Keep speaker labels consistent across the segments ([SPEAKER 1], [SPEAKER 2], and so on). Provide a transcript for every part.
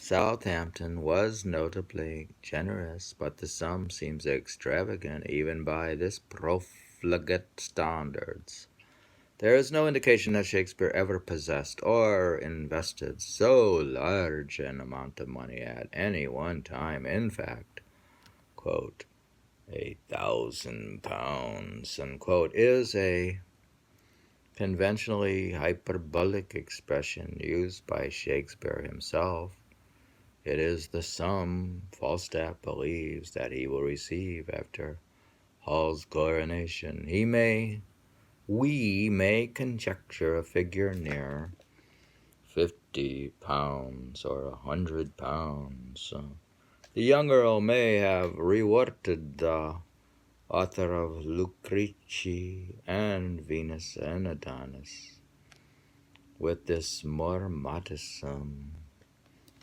[SPEAKER 1] Southampton was notably generous, but the sum seems extravagant even by this profligate standards. There is no indication that Shakespeare ever possessed or invested so large an amount of money at any one time. In fact, quote, £1,000, unquote, is a conventionally hyperbolic expression used by Shakespeare himself. It is the sum Falstaff believes that he will receive after Hall's coronation. We may conjecture a figure near £50 or £100. The young Earl may have rewarded the author of Lucrece and Venus and Adonis with this more modest sum.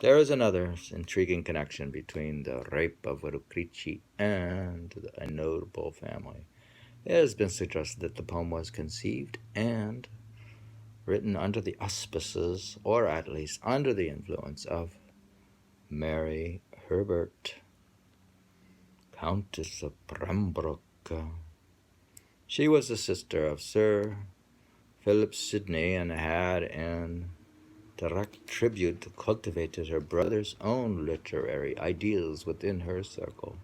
[SPEAKER 1] There is another intriguing connection between the Rape of Lucretia and a notable family. It has been suggested that the poem was conceived and written under the auspices, or at least under the influence, of Mary Herbert, Countess of Brambleton. She was the sister of Sir Philip Sidney and had, in direct tribute, cultivated her brother's own literary ideals within her circle.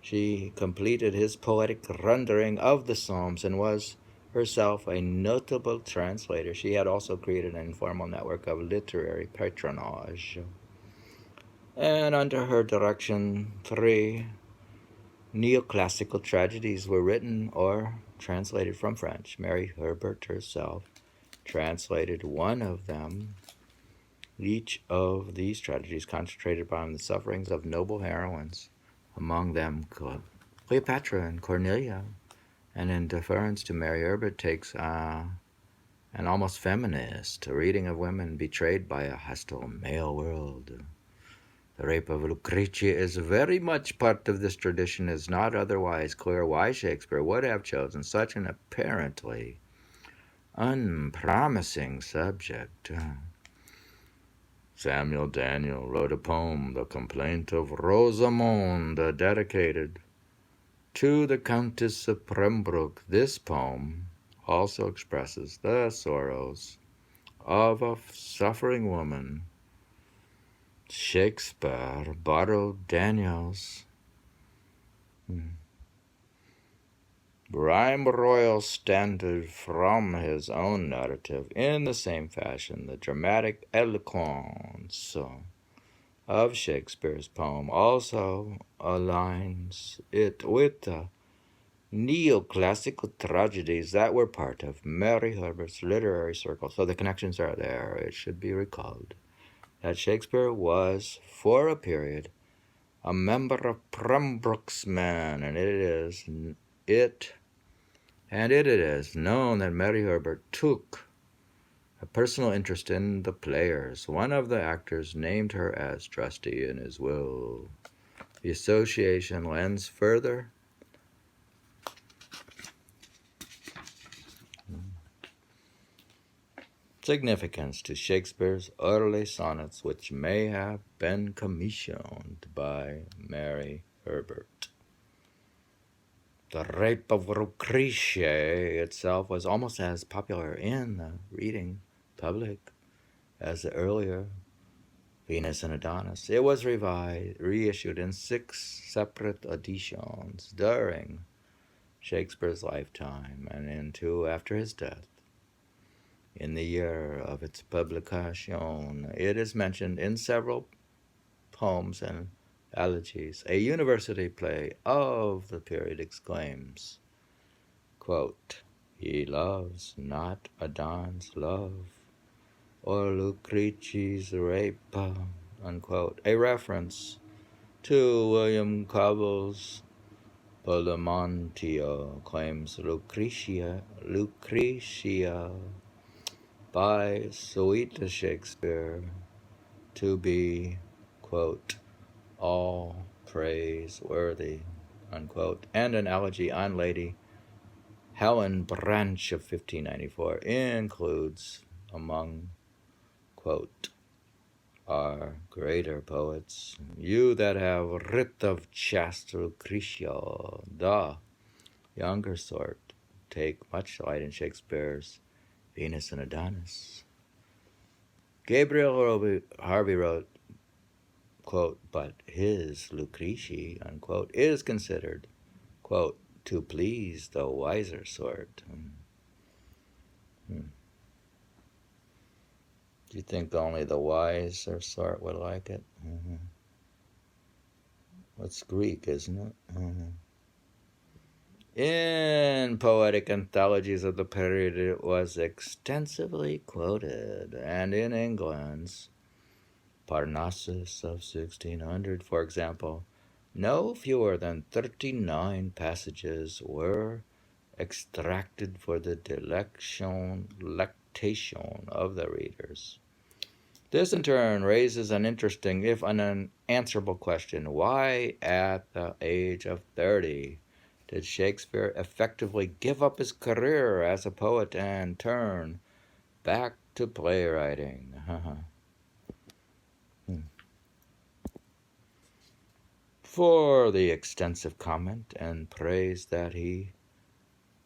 [SPEAKER 1] She completed his poetic rendering of the Psalms and was herself a notable translator. She had also created an informal network of literary patronage. And under her direction, 3 neoclassical tragedies were written or translated from French. Mary Herbert herself translated one of them. Each of these tragedies concentrated upon the sufferings of noble heroines, among them Cleopatra and Cornelia, and in deference to Mary Herbert takes an almost feminist reading of women betrayed by a hostile male world. The Rape of Lucretia is very much part of this tradition. It is not otherwise clear why Shakespeare would have chosen such an apparently unpromising subject. Samuel Daniel wrote a poem, The Complaint of Rosamund, dedicated to the Countess of Pembroke. This poem also expresses the sorrows of a suffering woman. Shakespeare borrowed Daniel's rhyme royal standard from his own narrative. In the same fashion, the dramatic eloquence of Shakespeare's poem also aligns it with the neoclassical tragedies that were part of Mary Herbert's literary circle. So the connections are there. It should be recalled that Shakespeare was, for a period, a member of Pembroke's men, and it is known that Mary Herbert took a personal interest in the players. One of the actors named her as trustee in his will. The association lends further significance to Shakespeare's early sonnets, which may have been commissioned by Mary Herbert. The Rape of Lucretia itself was almost as popular in the reading public as the earlier Venus and Adonis. It was reissued in 6 separate editions during Shakespeare's lifetime and in 2 after his death. In the year of its publication, it is mentioned in several poems and elegies. A university play of the period exclaims, quote, "He loves not Adon's love, or Lucrece's rape," unquote. A reference to William Coble's Badamantia claims Lucretia by sweet Shakespeare to be, quote, all praiseworthy, unquote, and an elegy on Lady Helen Branch of 1594 includes, among, quote, are greater poets. You that have writ of chaste Lucretia, the younger sort, take much delight in Shakespeare's Venus and Adonis. Gabriel Harvey wrote, quote, but his Lucrece, unquote, is considered, quote, to please the wiser sort. Do you think only the wiser sort would like it? It's Greek, isn't it? In poetic anthologies of the period, it was extensively quoted, and in England's Parnassus of 1600, for example, no fewer than 39 passages were extracted for the delectation of the readers. This in turn raises an interesting, if unanswerable question. Why, at the age of 30, did Shakespeare effectively give up his career as a poet and turn back to playwriting? For the extensive comment and praise that he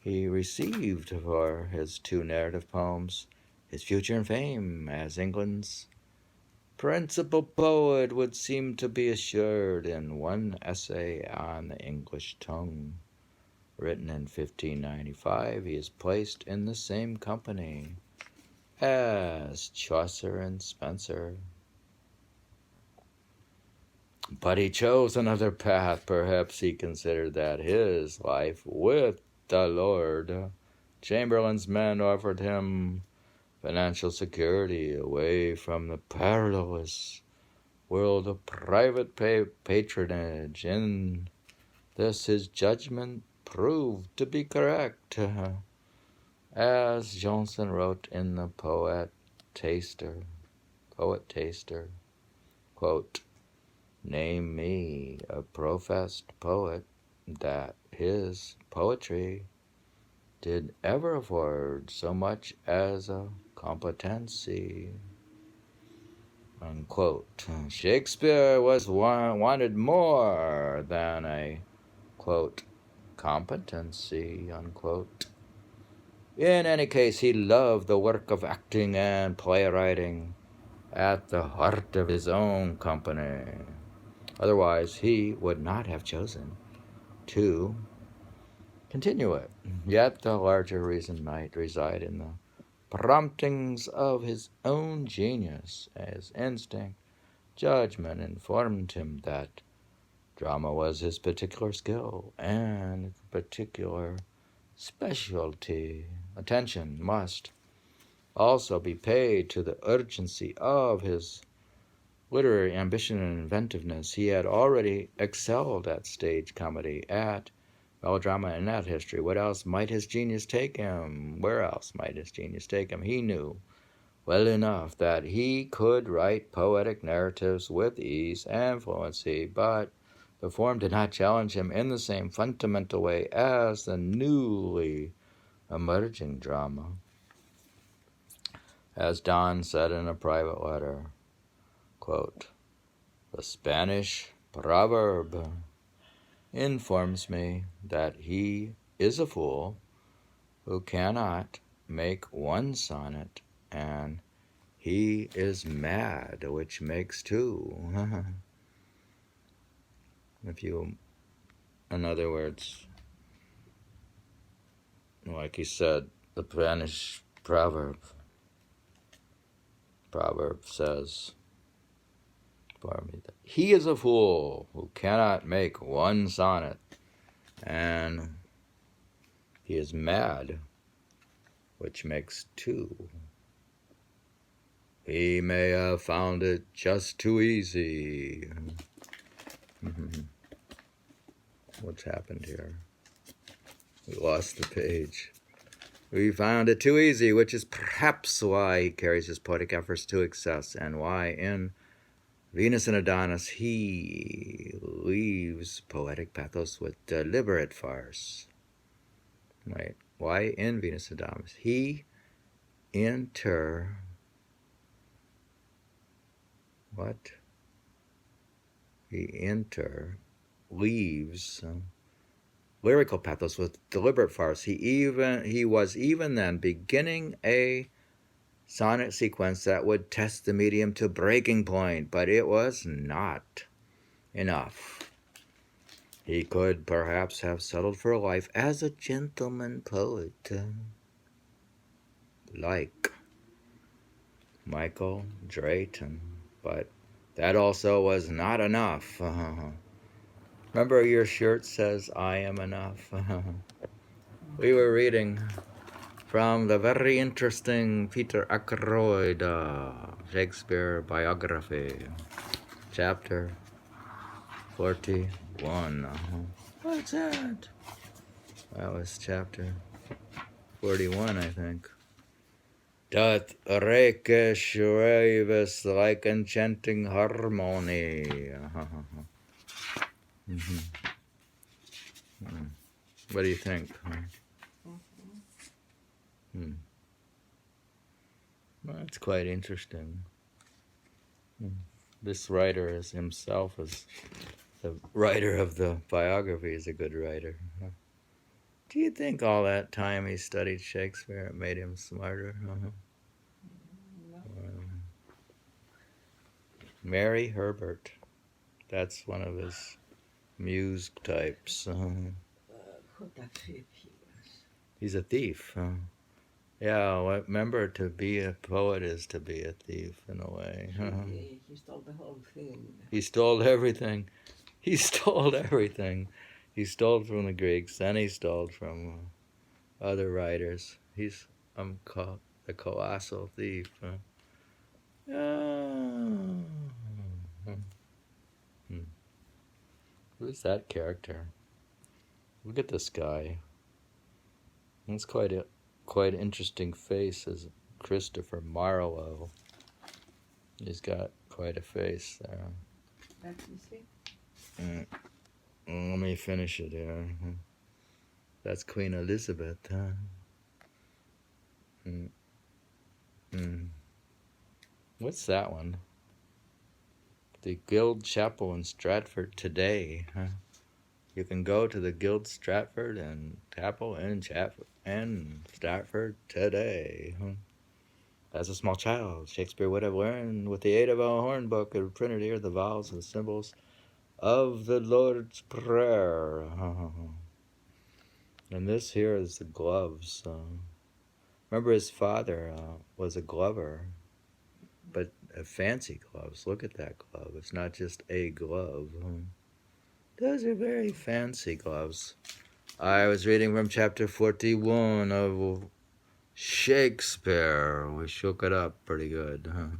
[SPEAKER 1] received for his two narrative poems, his future and fame as England's principal poet would seem to be assured in one essay on the English tongue. Written in 1595, he is placed in the same company as Chaucer and Spenser. But he chose another path. Perhaps he considered that his life with the Lord Chamberlain's men offered him financial security away from the perilous world of private patronage. In this, his judgment proved to be correct. As Johnson wrote in the Poet Taster, quote, name me a professed poet that his poetry did ever afford so much as a competency, unquote. Shakespeare wanted more than a, quote, competency, unquote. In any case, he loved the work of acting and playwriting at the heart of his own company. Otherwise, he would not have chosen to continue it. Yet the larger reason might reside in the promptings of his own genius. As instinct, judgment informed him that drama was his particular skill and particular specialty. Attention must also be paid to the urgency of his literary ambition and inventiveness. He had already excelled at stage comedy, at melodrama, and at history. What else might his genius take him? Where else might his genius take him? He knew well enough that he could write poetic narratives with ease and fluency, but the form did not challenge him in the same fundamental way as the newly emerging drama. As Don said in a private letter, quote, the Spanish proverb informs me that he is a fool who cannot make one sonnet, and he is mad which makes two. In other words, like he said, the Spanish proverb says for me that he is a fool who cannot make one sonnet, and he is mad which makes two. He may have found it just too easy. What's happened here? We lost the page. We found it too easy, which is perhaps why he carries his poetic efforts to excess, and why in Venus and Adonis he leaves poetic pathos with deliberate farce. Right? Why in Venus and Adonis he what? He interleaves lyrical pathos with deliberate farce. He was even then beginning a sonnet sequence that would test the medium to breaking point, but it was not enough. He could perhaps have settled for life as a gentleman poet, like Michael Drayton, but that also was not enough. Remember, your shirt says, "I am enough." We were reading from the very interesting Peter Ackroyd Shakespeare biography, chapter 41. What's that? That was chapter 41, I think. Doth rakish ravis like enchanting harmony. What do you think? Well, that's quite interesting. This writer is himself as the writer of the biography is a good writer. Do you think all that time he studied Shakespeare made him smarter?
[SPEAKER 2] No.
[SPEAKER 1] Mary Herbert. That's one of his muse types.
[SPEAKER 2] What a thief he was.
[SPEAKER 1] He's a thief. Yeah, well, remember, to be a poet is to be a thief in a way.
[SPEAKER 2] He stole the whole thing.
[SPEAKER 1] He stole everything. He stole everything. He stole from the Greeks, then he stole from other writers. He's called the colossal thief. Who's that character? Look at this guy. That's quite interesting face as Christopher Marlowe. He's got quite a face there.
[SPEAKER 2] Let me see.
[SPEAKER 1] Let me finish it here. That's Queen Elizabeth. What's that one? The Guild Chapel in Stratford today. You can go to the Guild Stratford and Chapel in Stratford today. As a small child, Shakespeare would have learned with the aid of a horn book and printed here the vowels and symbols of the Lord's Prayer. And this here is the gloves. Remember, his father was a glover, but fancy gloves. Look at that glove. It's not just a glove. Those are very fancy gloves. I was reading from chapter 41 of Shakespeare. We shook it up pretty good.